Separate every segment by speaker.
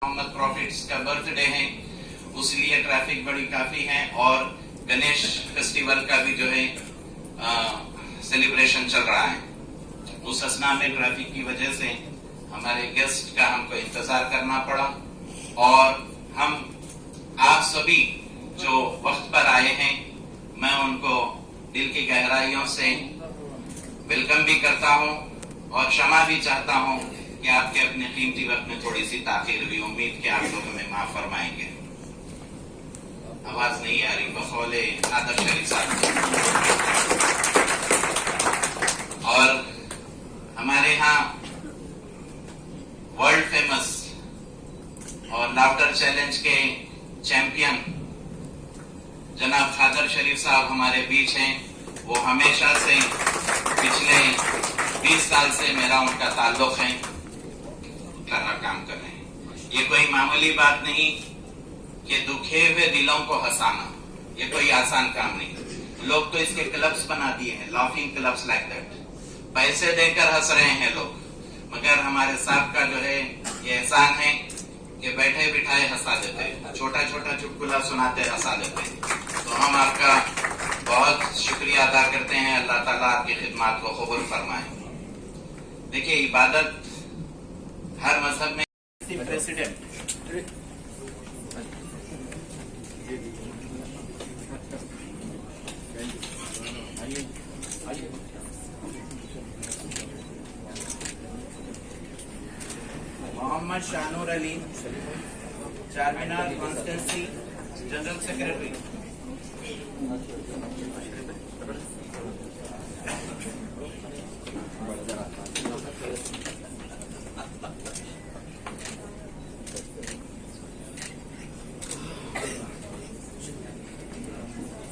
Speaker 1: Mohammad profits का birthday है, उसलिए traffic बड़ी काफी है। और गणेश फेस्टिवल का भी जो है सेलिब्रेशन चल रहा है। उस असना में ट्रैफिक की वजह से हमारे गेस्ट का हमको इंतजार करना पड़ा और हम आप सभी जो वक्त पर आए हैं, मैं उनको दिल की गहराइयों से वेलकम भी करता हूं और क्षमा भी चाहता हूं कि आपके अपने कीमती वक्त में थोड़ी सी ताखीर हुई। उम्मीद कि आप लोग हमें माफ फरमाएंगे। आवाज नहीं आ रही, बखौले आदर शरीफ साहब। और हमारे यहाँ वर्ल्ड फेमस और लाफ्टर चैलेंज के चैंपियन जनाब खादर शरीफ साहब हमारे बीच हैं। वो हमेशा से पिछले 20 साल से मेरा उनका ताल्लुक है, काम कर रहे हैं। ये कोई मामूली बात नहीं कि दुखे हुए दिलों को हंसाना, ये कोई आसान काम नहीं। लोग तो इसके क्लब्स बना दिए हैं, लाफिंग क्लब्स लाइक दैट। पैसे देकर हंस रहे हैं लोग, मगर हमारे साहब का जो है ये एहसान है कि बैठे बिठाए हंसा देते हैं, छोटा छोटा चुटकुला सुनाते हंसा देते हैं। तो हम आपका बहुत शुक्रिया अदा करते हैं। अल्लाह ताला आपकी खिदमत को कबूल फरमाए। देखिए, इबादत हर मजहब में president Mohammed Shanoor Ali, Charminar constituency general secretary.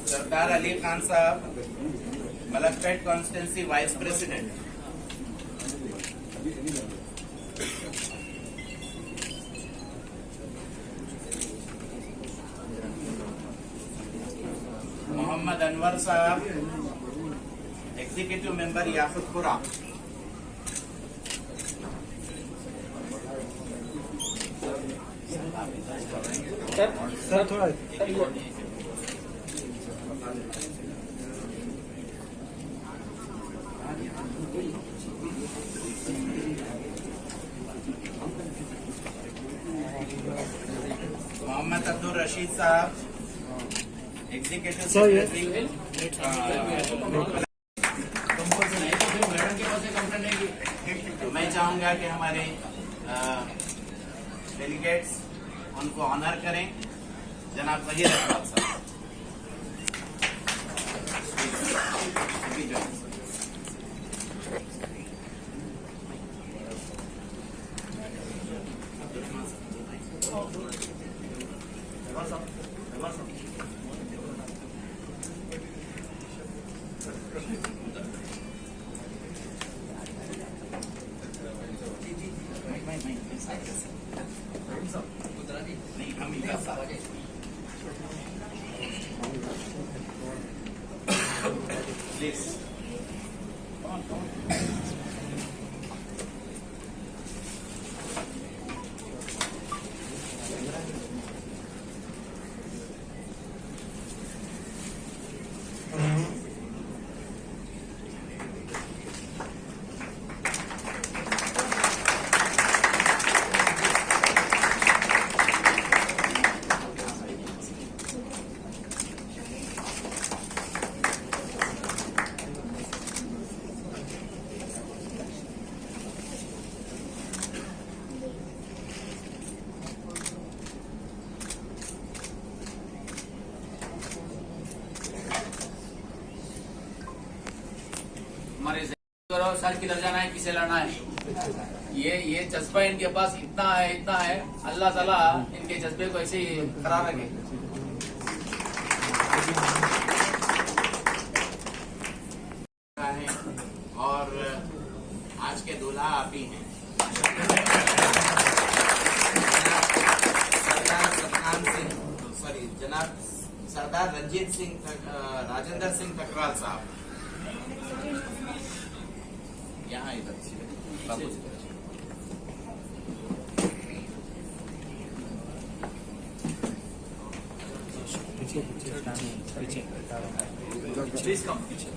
Speaker 1: Sardar Ali Khan Sahab, Malakpet constituency vice president. Mohammed Anwar Sahab, executive member Yakutpura.
Speaker 2: Sir थोड़ा
Speaker 1: मोहम्मद अब्दुल रशीद साहब, एग्जीक्यूटिव सेक्रेटरी। मैं चाहूंगा कि हमारे डेलीगेट्स उनको ऑनर करें। जनाब वहीर अहमद साहब। नहीं, हम इनका साथ प्लीज।
Speaker 3: हमारे सर किधर जाना है, किसे लाना है, ये जज्बा इनके पास इतना है। अल्लाह ताला इनके जज्बे को ऐसे ही करार रखे।
Speaker 1: और आज के दूल्हा आप ही हैं। जनाब सरदार राजेंद्र सिंह ठकराल साहब, यहाँ इधर बाबू
Speaker 2: पीछे पीछे
Speaker 3: प्लीज कम पीछे।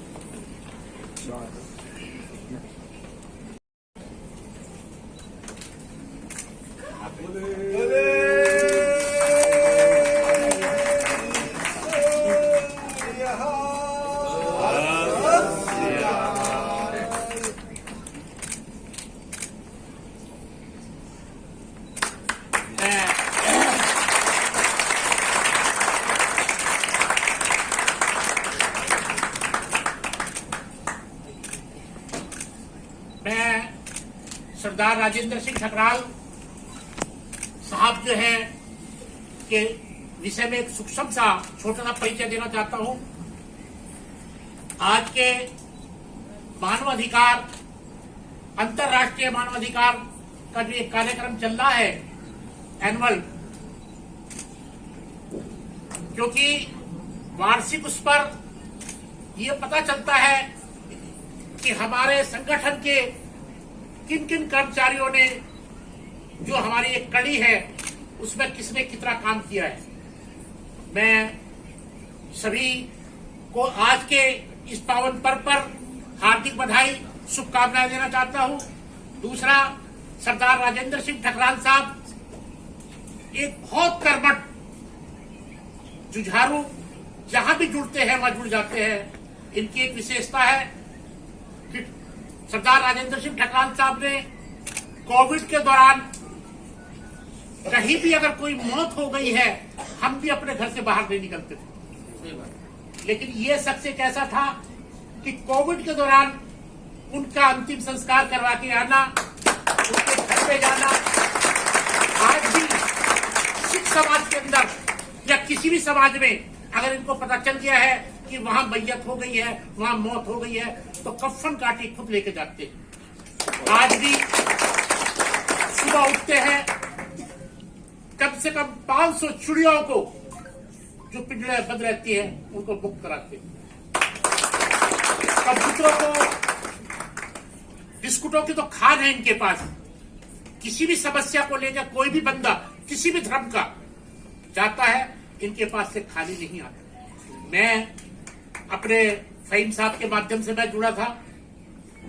Speaker 4: मैं सरदार राजेंद्र सिंह ठकराल साहब जो है के विषय में एक सूक्ष्म सा छोटा सा परिचय देना चाहता हूं। आज के मानवाधिकार, अंतर्राष्ट्रीय मानवाधिकार का जो एक कार्यक्रम चल रहा है एनुअल, क्योंकि वार्षिक उस पर यह पता चलता है कि हमारे संगठन के किन किन कर्मचारियों ने जो हमारी एक कड़ी है उसमें किसने कितना काम किया है। मैं सभी को आज के इस पावन पर्व पर हार्दिक बधाई, शुभकामनाएं देना चाहता हूं। दूसरा, सरदार राजेंद्र सिंह ठकराल साहब एक बहुत कर्मठ, जुझारू, जहां भी जुड़ते हैं वहां जुड़ जाते हैं। इनकी एक विशेषता है कि सरदार राजेंद्र सिंह ठकराल साहब ने कोविड के दौरान कहीं भी अगर कोई मौत हो गई है, हम भी अपने घर से बाहर नहीं निकलते थे। लेकिन ये शख्स एक ऐसा था कि कोविड के दौरान उनका अंतिम संस्कार करवा के आना, उनके घर पे जाना। आज भी सिख समाज के अंदर या किसी भी समाज में अगर इनको पता चल गया है कि वहां मैयत हो गई है, वहां मौत हो गई है, तो कफन काटी खुद लेके जाते हैं। आज भी सुबह उठते हैं, कम से कम 500 चिड़ियों को जो पिंजरे बंद रहती है उनको मुक्त कराते हैं। कबूतरों को, बिस्कुटों की तो खान है इनके पास। किसी भी समस्या को लेकर कोई भी बंदा किसी भी धर्म का जाता है, इनके पास से खाली नहीं आता। मैं अपने फहीम साहब के माध्यम से मैं जुड़ा था।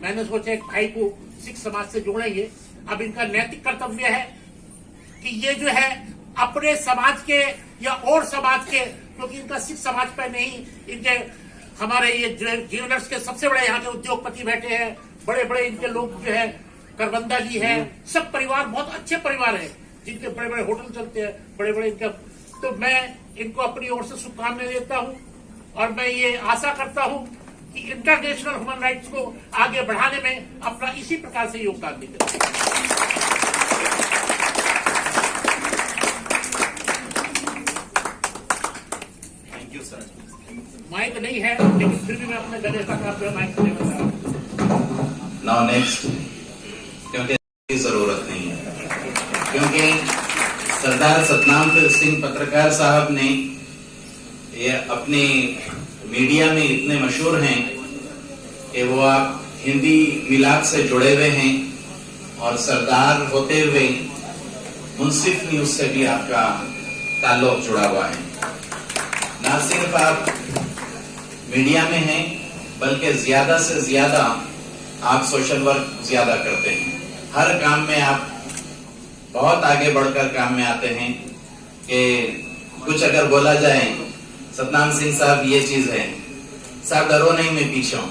Speaker 4: मैंने सोचा एक भाई को सिख समाज से जोड़ेंगे। अब इनका नैतिक कर्तव्य है कि ये जो है अपने समाज के या और समाज के, क्योंकि इनका सिख समाज पर नहीं, इनके हमारे ये ज्वेलर्स के सबसे बड़े यहाँ के उद्योगपति बैठे हैं, बड़े बड़े इनके लोग जो है, करबंदा जी है, सब परिवार बहुत अच्छे परिवार है जिनके बड़े बड़े होटल चलते हैं, बड़े बड़े इनका। तो मैं इनको अपनी ओर से शुभकामनाएं देता हूं और मैं ये आशा करता हूं कि इंटरनेशनल ह्यूमन राइट्स को आगे बढ़ाने में अपना इसी प्रकार से योगदान देंगे।
Speaker 1: Thank you sir.
Speaker 4: माइक नहीं है लेकिन फिर भी मैं अपने गले का माइक देना चाह रहा हूं।
Speaker 1: नाउ नेक्स्ट, क्योंकि जरूरत नहीं है, क्योंकि सरदार सतनाम सिंह पत्रकार साहब ने ये अपने मीडिया में इतने मशहूर हैं कि वो आप हिंदी मिलाद से जुड़े हुए हैं और सरदार होते हुए मुंसिफ न्यूज से भी आपका ताल्लुक जुड़ा हुआ है। न सिर्फ आप मीडिया में हैं बल्कि ज्यादा से ज्यादा आप सोशल वर्क ज्यादा करते हैं। हर काम में आप बहुत आगे बढ़कर काम में आते हैं कि कुछ अगर बोला जाए, सतनाम सिंह साहब ये चीज है, साहब डरो नहीं मैं पीछे हूं,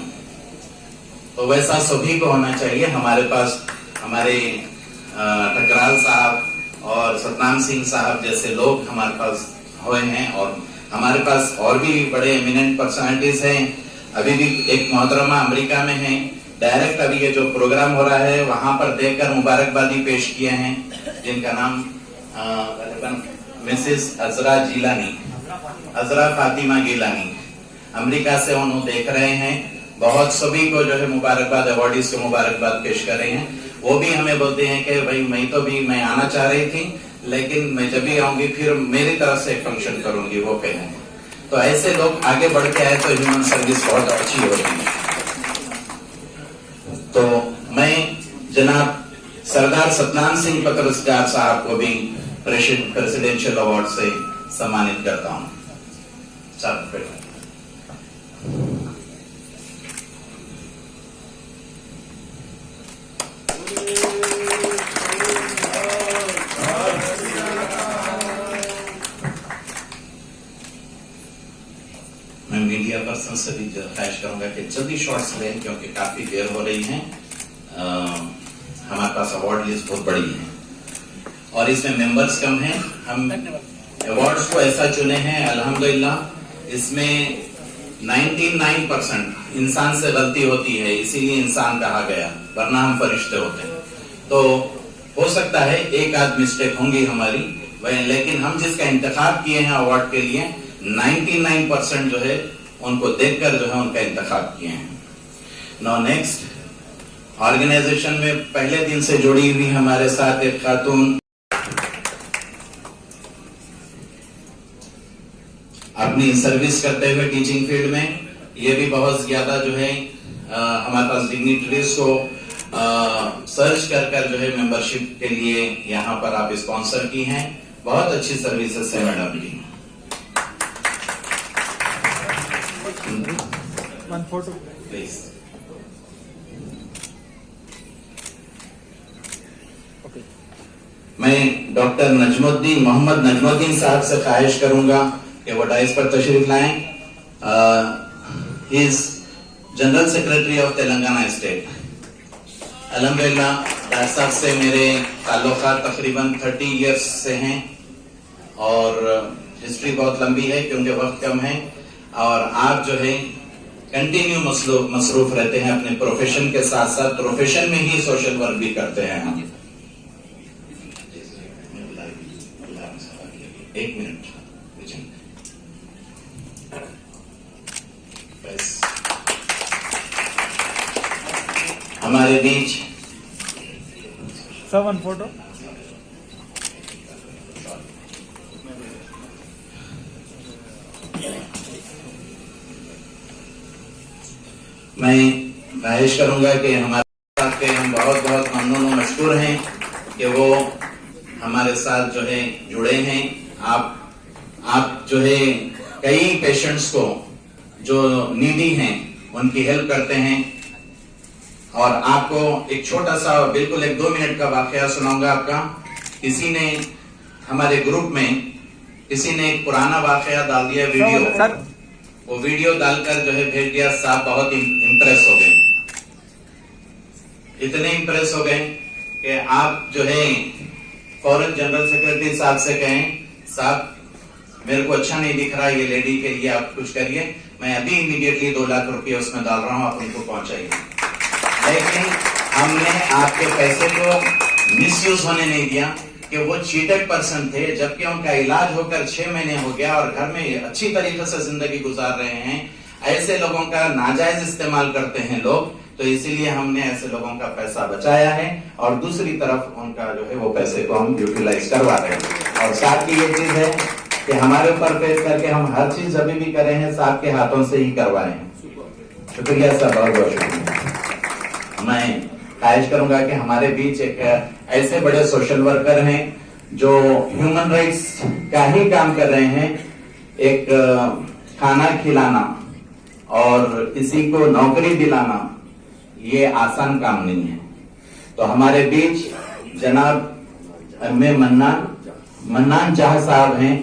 Speaker 1: तो वैसा सभी को होना चाहिए। हमारे पास हमारे ठकराल साहब और सतनाम सिंह साहब जैसे लोग हमारे पास हुए हैं और हमारे पास और भी बड़े एमिनेंट पर्सनालिटीज हैं। अभी भी एक मोहतरमा अमेरिका में है, डायरेक्ट अभी ये जो प्रोग्राम हो रहा है वहां पर देखकर मुबारकबादी पेश किए हैं, जिनका नाम मिसेस अजरा जिलानी, अजरा फातिमा गिलानी, अमेरिका से उन्होंने देख रहे हैं। बहुत सभी को जो है मुबारकबाद, अवार्डीज को मुबारकबाद पेश कर रहे हैं। वो भी हमें बोलते हैं कि भाई मैं आना चाह रही थी लेकिन मैं जब भी आऊंगी फिर मेरी तरफ से फंक्शन करूंगी, वो कहें। तो ऐसे लोग आगे बढ़ के आए तो ह्यूमन सर्विस बहुत अच्छी होती है। तो मैं जनाब सरदार सतनाम सिंह पत्रकार साहब को भी प्रेसिडेंशियल अवार्ड से सम्मानित करता हूं। साथ पे मैं मीडिया पर्सन से भी ख्वाहिश करूंगा कि जल्दी शॉट्स लें, क्योंकि काफी देर हो रही है। हमारे पास अवार्ड लिस्ट बहुत बड़ी है और इसमें मेंबर्स कम हैं। हम अवार्ड्स को ऐसा चुने हैं, अल्हम्दुलिल्लाह इसमें 99% इंसान से गलती होती है, इसीलिए इंसान कहा गया, वरना हम फरिश्ते होते हैं। तो हो सकता है एक आध मिस्टेक होंगी हमारी, लेकिन हम जिसका इंतखाब किए हैं अवार्ड के लिए 99% जो है उनको देखकर जो है उनका इंतखाब किए हैं। नाउ नेक्स्ट, ऑर्गेनाइजेशन में पहले दिन से जुड़ी हुई हमारे साथ एक खातून, अपनी सर्विस करते हुए टीचिंग फील्ड में, ये भी बहुत ज्यादा जो है हमारे पास डिग्निटरीज को सर्च कर जो है मेंबरशिप के लिए यहाँ पर आप स्पॉन्सर की हैं। बहुत अच्छी सर्विसेज है मैडम की।
Speaker 2: One photo
Speaker 1: please. मैं डॉक्टर नजमुद्दीन, मोहम्मद नजमुद्दीन साहब से ख्वाहिश करूंगा कि वो डाइस पर तशरीफ लाएं। He is general secretary of Telangana state. अल्हम्दुलिल्लाह डॉक्टर साहब से मेरे ताल्लुकात तकरीबन 30 इयर्स से हैं और हिस्ट्री बहुत लंबी है क्योंकि वक्त कम है। और आप जो है कंटिन्यू मसरूफ रहते हैं अपने प्रोफेशन के साथ साथ, प्रोफेशन में ही सोशल वर्क भी करते हैं हम। एक मिनट बस। हमारे बीच
Speaker 2: सर वन फोटो।
Speaker 1: मैं ख्वाहिश करूंगा कि हमारे साथ के हम बहुत बहुत ममनून और मशकूर हैं कि वो हमारे साथ जो है जुड़े हैं। आप जो है कई पेशेंट्स को जो नीडी हैं उनकी हेल्प करते हैं। और आपको एक छोटा सा बिल्कुल 1-2 मिनट का वाकया सुनाऊंगा आपका। किसी ने हमारे ग्रुप में किसी ने एक पुराना वाकया डाल दिया वीडियो,
Speaker 2: सर
Speaker 1: वो वीडियो डालकर जो है भेज दिया। साहब बहुत इम्प्रेस हो गए, इतने इम्प्रेस हो गए कि आप जो है फौरन जनरल सेक्रेटरी साहब से कहें, साहब मेरे को अच्छा नहीं दिख रहा, ये लेडी के लिए आप कुछ करिए, मैं अभी इमीडिएटली 2 लाख रुपए उसमें डाल रहा हूं, आप उनको पहुंचाइए। लेकिन हमने आपके पैसे को मिसयूज होने नहीं दिया कि वो चीटेड पर्सन थे, जबकि उनका इलाज होकर 6 महीने हो गया और घर में अच्छी तरीके से जिंदगी गुजार रहे हैं। ऐसे लोगों का नाजायज इस्तेमाल करते हैं लोग, तो इसीलिए हमने ऐसे लोगों का पैसा बचाया है और दूसरी तरफ उनका जो है वो पैसे को हम यूटिलाइज करवा रहे हैं। और साथ की ये चीज है कि हमारे ऊपर पेश करके हम हर चीज अभी भी कर रहे हैं साहब के हाथों से ही करवाए हैं। शुक्रिया साहब, बहुत बहुत शुक्रिया। मैं ख्वाहिश करूंगा कि हमारे बीच एक ऐसे बड़े सोशल वर्कर हैं जो ह्यूमन राइट्स का ही काम कर रहे हैं। एक खाना खिलाना और किसी को नौकरी दिलाना ये आसान काम नहीं है। तो हमारे बीच जनाब मन्नान जाह साहब हैं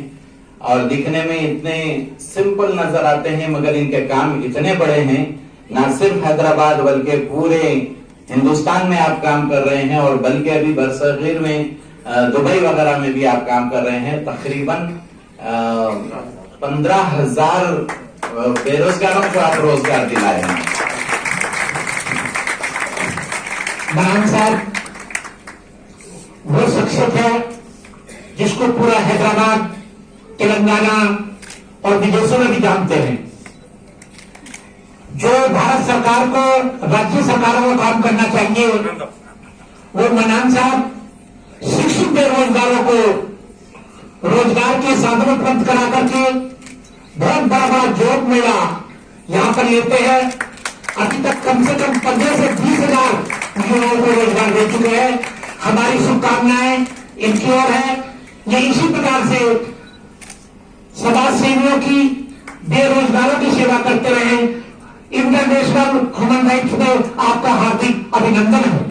Speaker 1: और दिखने में इतने सिंपल नजर आते हैं, मगर इनके काम इतने बड़े हैं। ना सिर्फ हैदराबाद बल्कि पूरे हिंदुस्तान में आप काम कर रहे हैं और बल्कि अभी बरसगीर में दुबई वगैरह में भी आप काम कर रहे हैं। तकरीबन 15,000 बेरोजगारों को आप रोजगार दिलाए हैं।
Speaker 4: मन्नान साहब वो शख्सियत है जिसको पूरा हैदराबाद, तेलंगाना और विदेशों में भी जानते हैं। जो भारत सरकार को, राज्य सरकारों को काम करना चाहिए, वो मन्नान साहब शिक्षित बेरोजगारों को रोजगार के साधन उपलब्ध करा करके बहुत बड़ा जॉब मेला यहाँ पर लेते हैं। अभी तक कम से कम 15 से 20,000 युवाओं को रोजगार दे चुके हैं। हमारी शुभकामनाएं इनकी ओर है। ये इसी प्रकार से समाज सेवियों की,
Speaker 5: बेरोजगारों की सेवा करते रहे। इंटरनेशनल ह्यूमन राइट्स में आपका हार्दिक अभिनंदन है।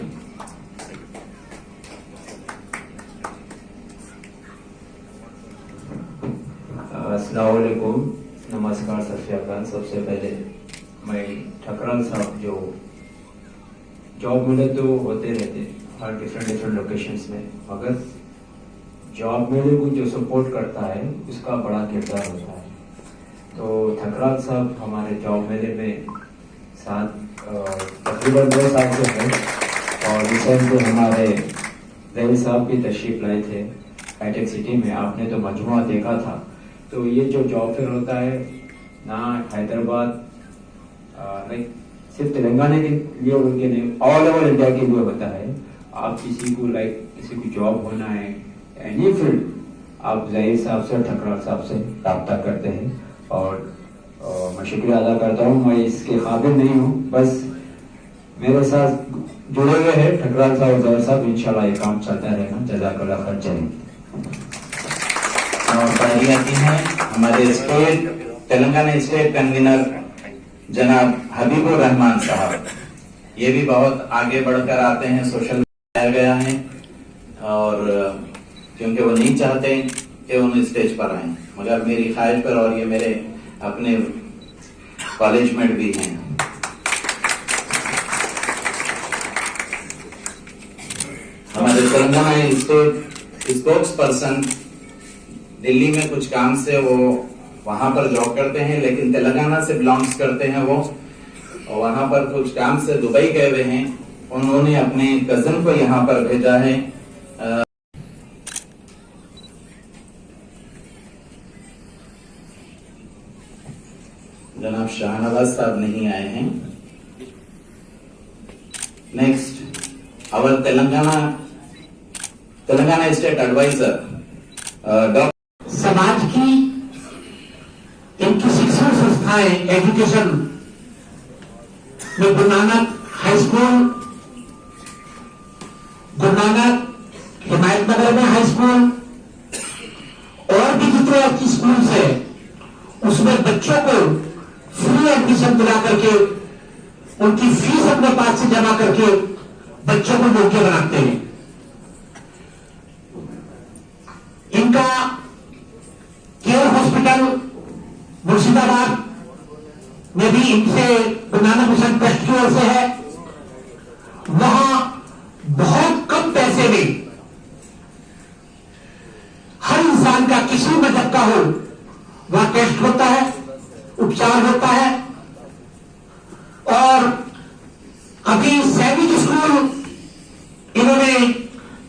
Speaker 6: अस्सलाम वालेकुम, नमस्कार, सत श्री अकाल। सबसे पहले मैं ठकराल साहब, जो जॉब मिले तो होते रहते हर डिफरेंट लोकेशंस में, मगर जॉब मेले को जो सपोर्ट करता है उसका बड़ा किरदार होता है। तो ठकराल साहब हमारे जॉब मेले में साथ तकरीबन 2 साल से हैं और रिसेंटली हमारे रही साहब की तशरीफ लाए थे हाईटेक सिटी में। आपने तो मजमुआ देखा था। तो ये जो जॉब फेयर होता है ना हैदराबाद लाइक सिर्फ तेलंगाना के लिए उनके नहीं, ऑल ओवर इंडिया के लिए होता है। आप किसी को किसी को जॉब होना है एनी फील्ड, आप ज़हीर साहब से, ठकराल साहब से रब्ता करते हैं। और मैं शुक्रिया अदा करता हूँ। मैं इसके काबिल नहीं हूँ, बस मेरे साथ जुड़े हुए हैं ठकराल साहब, ज़हीर साहब। इंशाल्लाह ये काम चलता रहेगा। जज़ाकल्लाह खैर। चलिए
Speaker 1: और पारी आती हैं हमारे स्टेट तेलंगाना स्टेट कन्वीनर जनाब हबीबुर रहमान साहब। ये भी बहुत आगे बढ़कर आते हैं, सोशल मीडिया गया है और क्योंकि वो नहीं चाहते कि उन स्टेज पर आए, मगर मेरी ख्वाहिश पर, और ये मेरे अपने कॉलेज मेट भी हैं। हमारे Telangana state spokes person Delhi में कुछ काम से वो वहां पर जॉब करते हैं, लेकिन तेलंगाना से बिलोंग्स करते हैं वो, और वहां पर कुछ काम से दुबई गए हुए हैं। उन्होंने अपने कजन को यहाँ पर भेजा है। जनाब शाहनवाज साहब नहीं आए हैं। Next our Telangana state advisor doctor
Speaker 5: समाज की इनकी शिक्षण संस्थाएं, एजुकेशन में गुरु नानक हाई स्कूल, गुरु नानक हिमायत नगर में हाई स्कूल और भी जितने अच्छी स्कूल है उसमें बच्चों को फ्री एडमिशन दिला करके उनकी फीस अपने पास से जमा करके बच्चों को योग्य बनाते हैं। इनका केयर हॉस्पिटल मुर्शिदाबाद में भी इनसे गुरु नानक मिशन ट्रस्ट की ओर से है। वहां बहुत कम पैसे में हर इंसान का किसी मजहब का हो वहां टेस्ट होता है, उपचार होता है। और अभी सैनिक स्कूल इन्होंने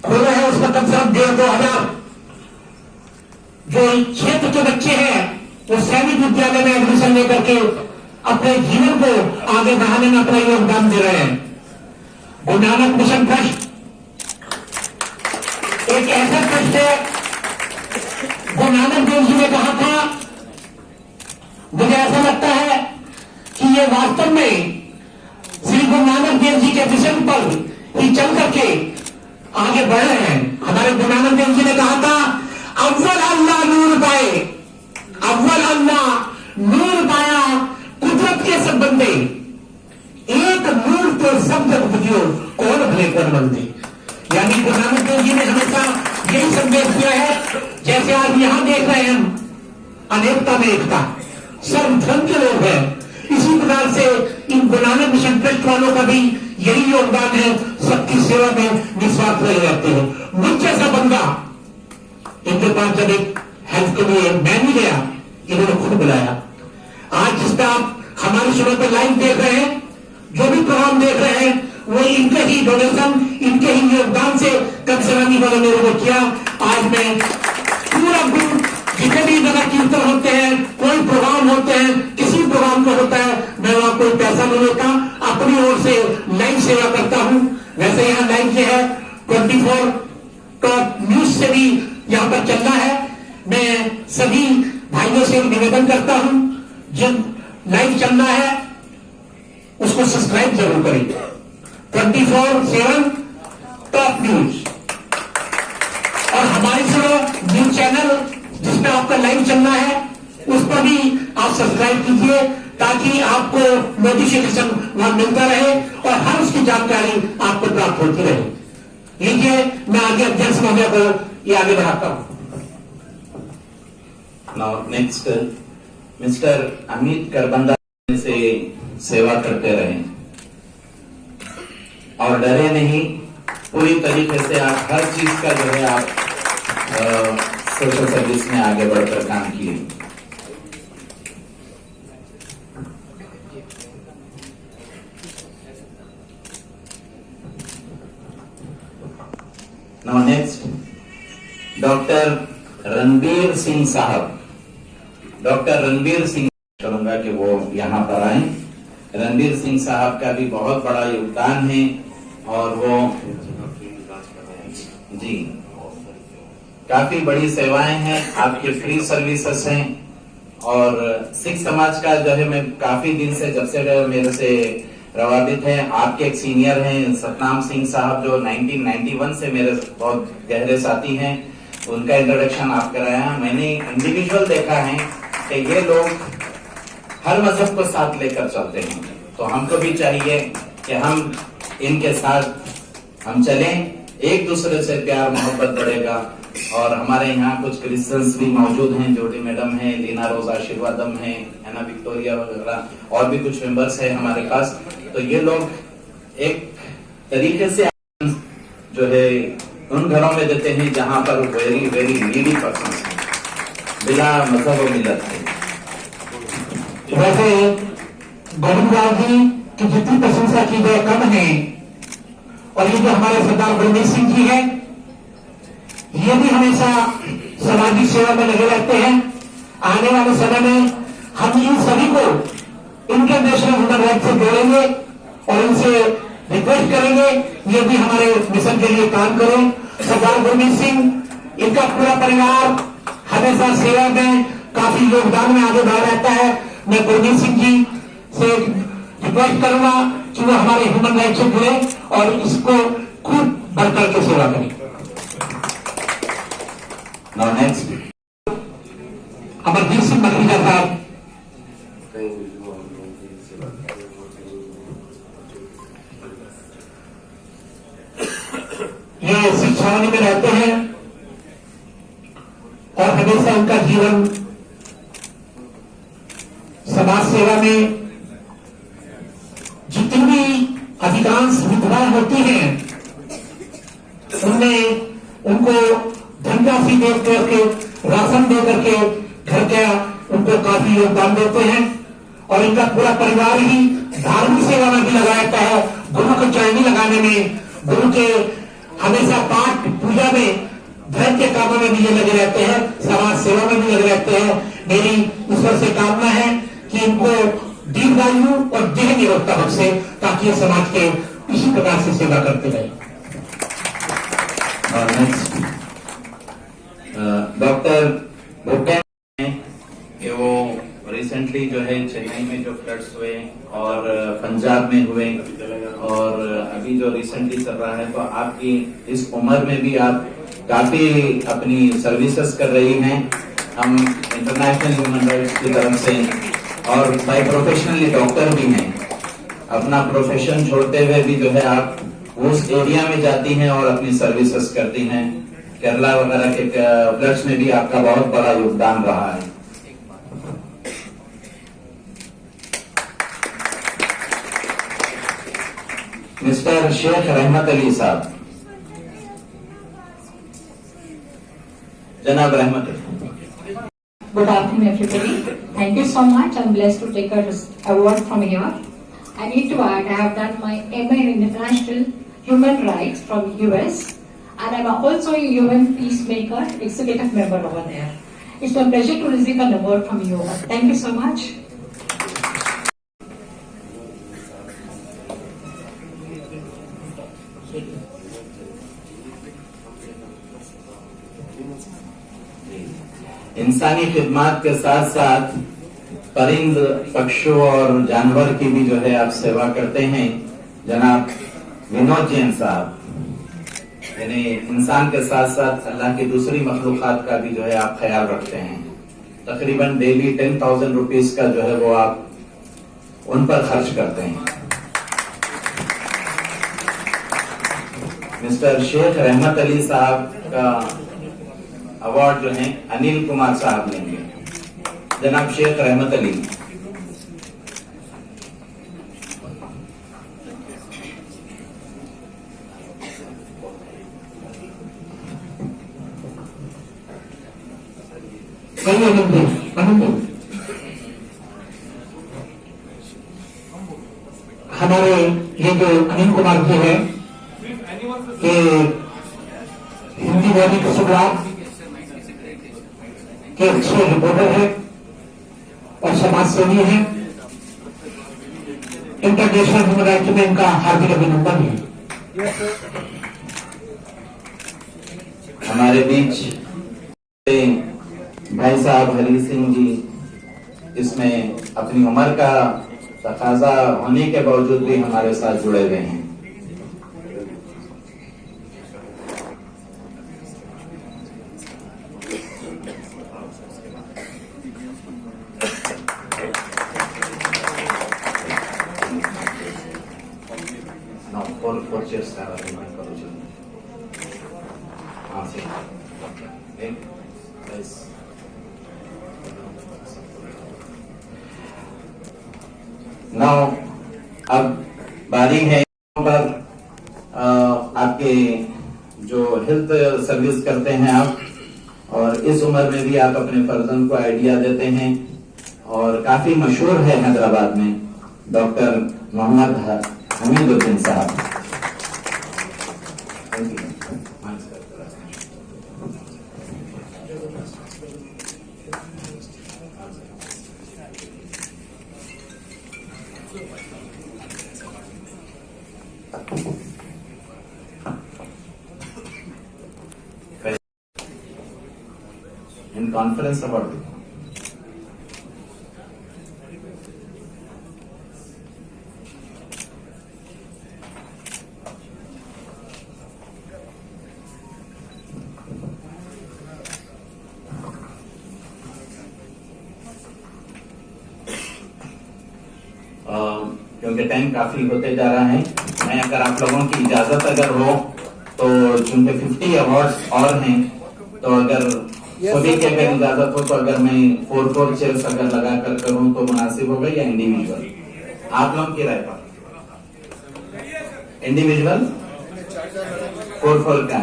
Speaker 5: खोले हैं, उसमें कम से कम 1,500 जो क्षेत्र के बच्चे हैं वो सैनिक विद्यालय में एडमिशन लेकर के अपने जीवन को आगे बढ़ाने में अपना योगदान दे रहे हैं। गुरु नानक मिशन ट्रस्ट एक ऐसा ट्रस्ट है, गुरु नानक देव जी ने कहा था, मुझे ऐसा लगता है कि ये वास्तव में श्री गुरु नानक देव जी के विजन पर ही चल करके आगे बढ़ रहे हैं। हमारे गुरु नानक देव जी ने कहा था, अव्वल अल्लाह नूर पाए, अव्वल अल्लाह नूर पाया, कुदरत के सब बंदे, एक नूर तो सब जग बुझियो, कौन भले कौन बंदे। यानी गुरु नानक देव जी ने हमेशा यही संदेश दिया है। जैसे आज यहां देख रहे हैं हम अनेकता में एकता, सर्व धर्म के लोग हैं, इसी प्रकार से इन गुरु नानक मिशन ट्रस्ट वालों का भी यही योगदान है, सबकी सेवा में निस्वार्थ रहे रहते हैं। मुझ जैसा बंदा इनके पास जब एक हेल्थ के लिए मैं नहीं गया, इन्होंने खुद बुलाया। आज जिसका आप हमारे शो पर लाइव देख रहे हैं, जो भी प्रोग्राम देख रहे हैं, वो इनके ही डोनेशन, इनके ही योगदान से कंसरानी वालों ने वो किया। आज मैं पूरा ग्रुप, जितने भी नगर कीर्तन होते हैं, कोई प्रोग्राम होते हैं, किसी प्रोग्राम को होता है, मैं वहां कोई पैसा नहीं लेता, अपनी ओर से लाइव सेवा करता हूं। वैसे यहाँ लाइव जो है 24 टॉप न्यूज से भी यहाँ पर चलना है। मैं सभी भाइयों से निवेदन करता हूं, जब लाइव चलना है उसको सब्सक्राइब जरूर करें। 24/7 टॉप न्यूज और हमारे जो न्यूज चैनल जिसमें आपका लाइव चलना है, उस पर भी आप सब्सक्राइब कीजिए ताकि आपको नोटिफिकेशन वहां मिलता रहे और हर उसकी जानकारी आपको प्राप्त होती रहे। लीजिए, मैं आगे अध्यक्ष महोदय को ये आगे बढ़ाता हूं।
Speaker 1: Now next, mister Amit Kharbanda से सेवा करते रहे और डरे नहीं, पूरी तरीके से आप हर चीज का जो है आप सोशल सर्विस में आगे बढ़कर काम किए। Now next, doctor Ranbir Singh साहब। डॉक्टर रणबीर सिंह करूंगा कि वो यहाँ पर आए। रणबीर सिंह साहब का भी बहुत बड़ा योगदान है और वो जी काफी बड़ी सेवाएं हैं, आपके फ्री सर्विसेज हैं और सिख समाज का जो है मैं काफी दिन से जब से मेरे से प्रभावित है। आपके एक सीनियर हैं सतनाम सिंह साहब जो 1991 से मेरे बहुत गहरे साथी हैं, उनका इंट्रोडक्शन आप कराया। मैंने इंडिविजुअल देखा है कि ये लोग हर मजहब को साथ लेकर चलते हैं, तो हमको भी चाहिए कि हम इनके साथ हम चलें, एक दूसरे से प्यार मोहब्बत बढ़ेगा। और हमारे यहाँ कुछ क्रिश्चियंस भी मौजूद हैं, जोड़ी मैडम है, लीना रोज आशीर्वादम है ना, विक्टोरिया वगैरह और भी कुछ मेंबर्स है हमारे पास। तो ये लोग एक तरीके से जो है उन घरों में देते हैं जहां पर वेरी वेरी नीडी पर्सन है, बिना मजहब और मिलत के।
Speaker 5: वैसे गोविंद राव जी की जितनी प्रशंसा की जाए कम है, और ये जो हमारे सरदार गुरमीत सिंह जी है, ये भी हमेशा सामाजिक सेवा में लगे रहते हैं। आने वाले समय में हम इन सभी को इनके नेशनल ह्यूमन राइट से जोड़ेंगे और इनसे रिक्वेस्ट करेंगे ये भी हमारे मिशन के लिए काम करें। सरदार गुरमीत सिंह, इनका पूरा परिवार हमेशा सेवा में काफी योगदान में आगे बढ़ रहता है। मैं गुरमीत सिंह जी से रिक्वेस्ट करूंगा कि वो हमारे ह्यूमन राइट से जुड़े और इसको खूब बढ़कर के सेवा करें।
Speaker 1: Now next,
Speaker 5: अमरजीत सिंह मखीजा साहब। ये सिख छावनी में रहते हैं और हमेशा उनका जीवन समाज सेवा में, जितनी भी अधिकांश विधवाएं होती हैं उनमें उनको धनराशि दे करके, राशन दे करके घर का उनको काफी योगदान देते हैं। और इनका पूरा परिवार ही धार्मिक सेवा में भी लगा रहता है, गुरु को चरणी लगाने में, गुरु के हमेशा पाठ पूजा में, धर्म के कामों में भी ये लगे रहते हैं, समाज सेवा में भी लगे रहते हैं। मेरी ईश्वर से कामना है कि इनको दीर्घायु और देह निरोगता बख्शे ताकि ये समाज के इसी प्रकार से सेवा करते रहे।
Speaker 1: और नेक्स्ट डॉक्टर भूपेंद्र कि वो रिसेंटली जो है चेन्नई में जो फ्लड्स हुए और पंजाब में हुए और अभी जो रिसेंटली चल रहा है, तो आपकी इस उम्र में भी आप काफी अपनी सर्विसेज कर रही हैं। हम इंटरनेशनल ह्यूमन राइट्स की तरफ से और बाय प्रोफेशनली डॉक्टर भी हैं, अपना प्रोफेशन छोड़ते हुए भी जो है आप उस एरिया में जाती हैं और अपनी सर्विसेज करती हैं। केरला वगैरह के फ्लड्स में भी आपका बहुत बड़ा योगदान रहा है। मिस्टर शेख रहमत अली साहब। जनाब रहमत Ali.
Speaker 7: Good afternoon, everybody. Thank you so much. I'm blessed to take an award from here. I need to add, I have done my MA in International Human Rights from US, and I'm also a UN Peacemaker Executive Member over there. It's my pleasure to receive an award from you. Thank you so much.
Speaker 1: इंसानी खिदमत के साथ साथ परिंद पक्षियों और जानवर की भी जो है आप सेवा करते हैं। जनाब विनोद जैन साहब, यानी इंसान के साथ साथ अल्लाह की दूसरी मखलूकात का भी जो है आप ख्याल रखते हैं। तकरीबन डेली 10,000 रुपीज का जो है वो आप उन पर खर्च करते हैं। मिस्टर शेख रहमत अली साहब का अवार्ड जो है अनिल कुमार साहब लेंगे। जनाब शेख रहमत अली।
Speaker 5: हमारे ये जो अनिल कुमार जी है कि हिंदी दैनिक सुबह के अच्छे रिपोर्टर है और समाज सेवी है। इंटरनेशनल ह्यूमन राइट्स में इनका हार्दिक अभिनंदन है।
Speaker 1: हमारे बीच भाई साहब हरी सिंह जी, इसमें अपनी उम्र का तकाजा होने के बावजूद भी हमारे साथ जुड़े हुए हैं। नाउ अब बारी है पर आपके जो हेल्थ सर्विस करते हैं आप, और इस उम्र में भी आप अपने फर्जंद को आइडिया देते हैं और काफी मशहूर है हैदराबाद में, डॉक्टर मोहम्मद हमीदुद्दीन साहब। इन कॉन्फ्रेंस अवार्ड क्योंकि टाइम काफी होते जा रहा है, मैं अगर आप लोगों की इजाजत अगर हो तो चूंकि 50 अवार्ड्स और हैं, तो अगर सभी की अगर इजाजत हो तो अगर मैं 4 चेयर्स अगर लगा कर करूं तो मुनासिब होगा या इंडिविजुअल? आप लोगों की राय पर इंडिविजुअल 4 का,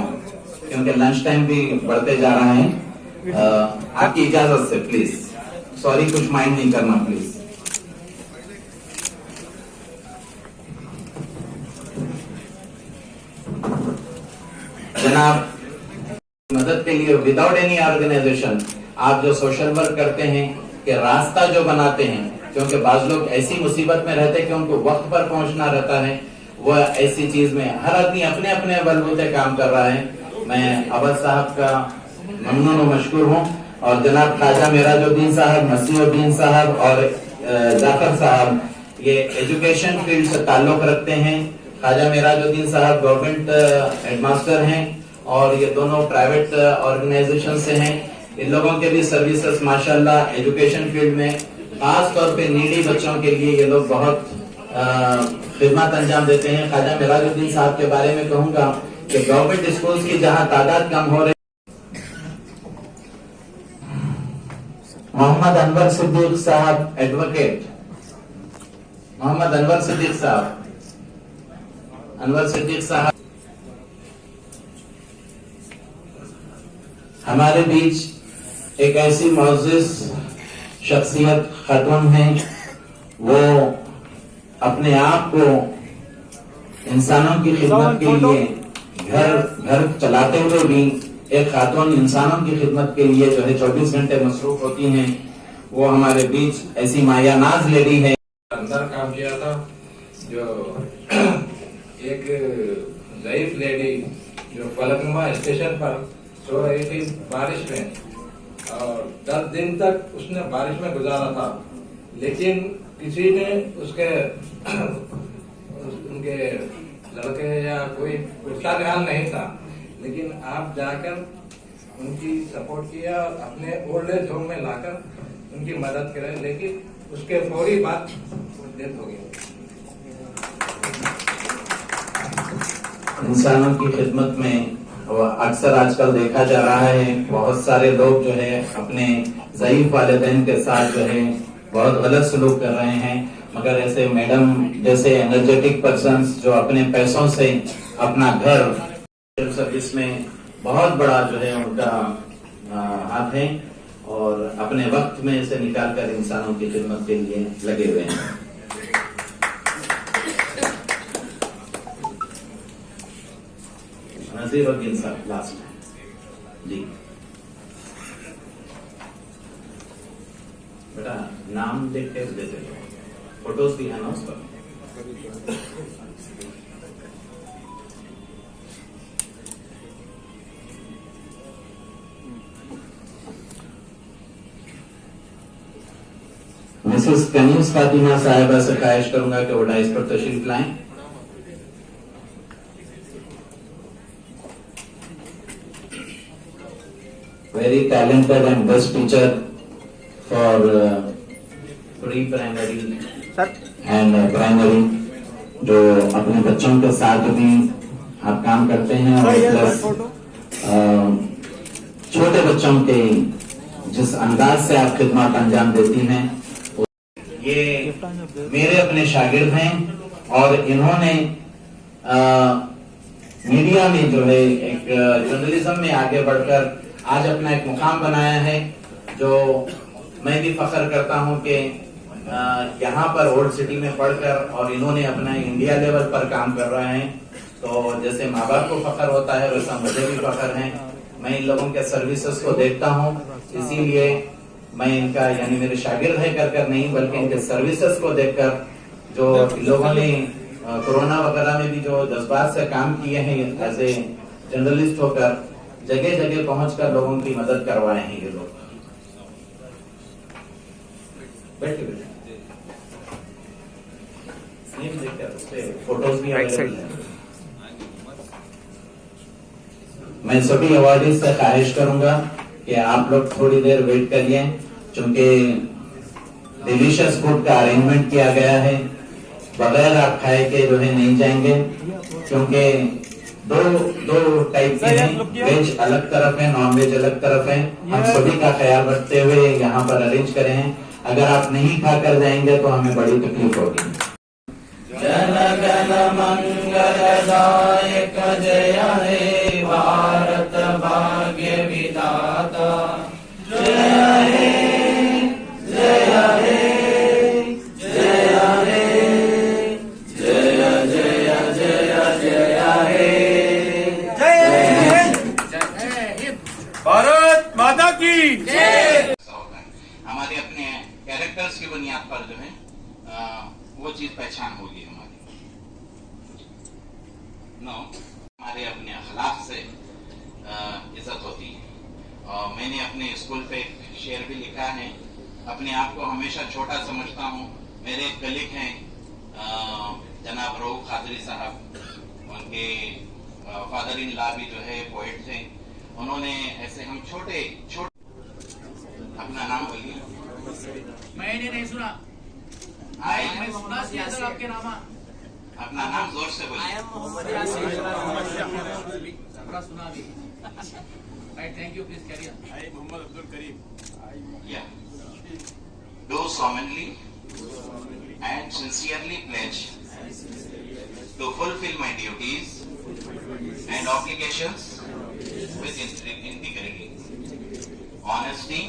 Speaker 1: क्योंकि लंच टाइम भी बढ़ते जा रहा है। आपकी इजाजत से प्लीज, सॉरी कुछ माइंड नहीं करना प्लीज। जनाब मदद के लिए विदाउट एनी ऑर्गेनाइजेशन आप जो सोशल वर्क करते हैं कि रास्ता जो बनाते हैं, क्योंकि बाज लोग ऐसी मुसीबत में रहते हैं कि उनको वक्त पर पहुंचना रहता है, वह ऐसी चीज में हर आदमी अपने अपने बलबूते काम कर रहा है। मैं अवध साहब का ममनून व मशकूर हूँ, और जनाब ख्वाजा मिराजुद्दीन साहब, मसीहुद्दीन साहब और जाफर साहब ये एजुकेशन फील्ड से ताल्लुक रखते हैं। ख्वाजा मिराजुद्दीन साहब गवर्नमेंट हेडमास्टर हैं और ये दोनों प्राइवेट ऑर्गेनाइजेशन से हैं। इन लोगों के भी सर्विसेज माशाल्लाह एजुकेशन फील्ड में, खास तौर पे नीडी बच्चों के लिए ये लोग बहुत खिदमत अंजाम देते हैं। ख्वाजा मिराजुद्दीन साहब के बारे में कहूंगा कि गवर्नमेंट स्कूल्स की जहां तादाद कम हो रही, मोहम्मद अनवर सिद्दीक साहब एडवोकेट, मोहम्मद अनवर सिद्दीक साहब, अनवर सिद्दीक साहब हमारे बीच एक ऐसी मुअज़्ज़िज़ शख्सियत खातून है, वो अपने आप को इंसानों की खिदमत के लिए घर चलाते हुए भी एक खातून इंसानों की खिदमत के लिए जो है 24 घंटे मसरूफ होती हैं। वो हमारे बीच ऐसी मायानाज लेडी है।
Speaker 8: अंदर काम किया था, जो एक ज़ईफ लेडी जो फलकनुमा स्टेशन पर सो रही थी बारिश में, और 10 दिन तक उसने बारिश में गुजारा था, लेकिन किसी ने उसके उनके लड़के या कोई उसका ख्याल नहीं था। लेकिन आप जाकर उनकी सपोर्ट किया और अपने ओल्ड एज होम में लाकर उनकी मदद करें, लेकिन उसके फौरी बाद डेथ हो गई।
Speaker 1: इंसानों की खिदमत में अक्सर आजकल देखा जा रहा है, बहुत सारे लोग जो है अपने ज़ईफ वालिदैन के साथ जो है बहुत गलत सलूक कर रहे हैं, मगर ऐसे मैडम जैसे एनर्जेटिक पर्सन्स जो अपने पैसों से अपना घर सर्विस में बहुत बड़ा जो है उनका हाथ है और अपने वक्त में इसे निकालकर इंसानों की खिदमत के लिए लगे हुए हैं। नजीरुद्दीन साहब लास्ट जी, बेटा नाम देख के देते हो, फोटोज भी है ना उस पर। मिसेस कनीज फातिमा साहिबा से ख्वाहिश करूंगा कि वो डाइस पर तशरीफ लाएं। Very talented and best teacher for pre-primary and primary, जो अपने बच्चों के साथ भी आप काम करते हैं और प्लस छोटे बच्चों के जिस अंदाज से आप खिदमत अंजाम देती हैं, ये मेरे अपने शागिर्द हैं और इन्होंने मीडिया में जो है एक जर्नलिज्म में आगे बढ़कर आज अपना एक मुकाम बनाया है, जो मैं भी फख्र करता हूं कि यहाँ पर ओल्ड सिटी में पढ़कर और इन्होंने अपना इंडिया लेवल पर काम कर रहे हैं। तो जैसे माँ बाप को फख्र होता है वैसा मुझे भी फख्र है। मैं इन लोगों के सर्विसेज को देखता हूँ, इसीलिए मैं इनका यानी मेरे शागिर्द है कर नहीं बल्कि इनके सर्विसेज को देखकर जो लोगों ने कोरोना वगैरह में भी जो जज्बात से काम किए हैं एज ए जर्नलिस्ट होकर जगह जगह पहुंचकर लोगों की मदद करवाए हैं ये लोग। बैठे फोटोज भी अवेलेबल है। मैं सभी अवार्डीज से ख्वाहिश करूंगा कि आप लोग थोड़ी देर वेट करिए, क्योंकि डिलीशियस फूड का अरेंजमेंट किया गया है, बगैर आप खाए के जो है नहीं जाएंगे, क्योंकि दो टाइप के हैं, वेज अलग तरफ है, नॉन वेज अलग तरफ है। हम सभी का ख्याल रखते हुए यहाँ पर अरेंज करे हैं। अगर आप नहीं खाकर जाएंगे तो हमें बड़ी तकलीफ होगी। जन गण मंगलदायक जय हे भारत भाग्य विधाता, जय हे जय हे जय हे जय जय जय जय हे
Speaker 2: भारत माता की जय।
Speaker 1: हमारे अपने कैरेक्टर्स की बुनियाद पर जो है वो चीज पहचान होगी हमारी। हमारे अपने अखलाक से इज्जत होती है। और मैंने अपने स्कूल पे एक शेर भी लिखा है, अपने आप को हमेशा छोटा समझता हूँ। मेरे एक कलीग हैं जनाब रऊफ खादरी साहब, उनके फादर इन लॉ भी जो है पोएट थे। उन्होंने ऐसे हम छोटे अपना नाम बोलिए।
Speaker 3: मैंने नहीं सुना, मैं सुना सियासत आपके नाम।
Speaker 1: अपना नाम जोर से बोलिए।
Speaker 3: सुना भी। Thank you, please carry on.
Speaker 2: I Mohammad Abdul Karim.
Speaker 1: Yeah. Do solemnly and sincerely pledge to fulfill my duties and obligations with integrity, honesty,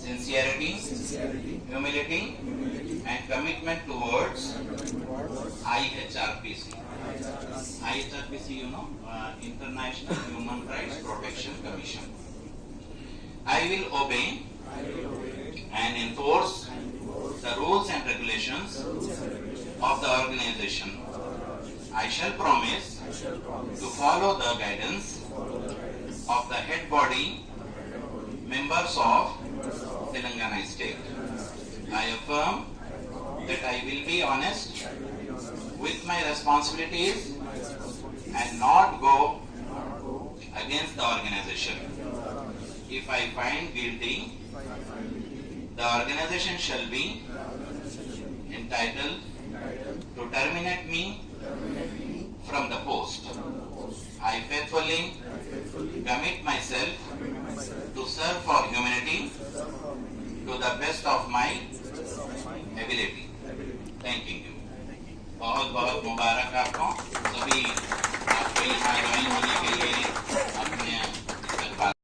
Speaker 1: sincerity, humility, and commitment towards IHRPC. IHRPC, you know, International Human Rights Protection Commission. I will obey and enforce the rules and regulations of the organization. I shall promise to follow the guidance of the head body members of Telangana State. I affirm that I will be honest with my responsibilities and not go against the organization. if I find guilty, the organization shall be entitled to terminate me from the post. I faithfully commit myself to serve for humanity to the best of my ability. Thanking you. बहुत बहुत मुबारक आपको सभी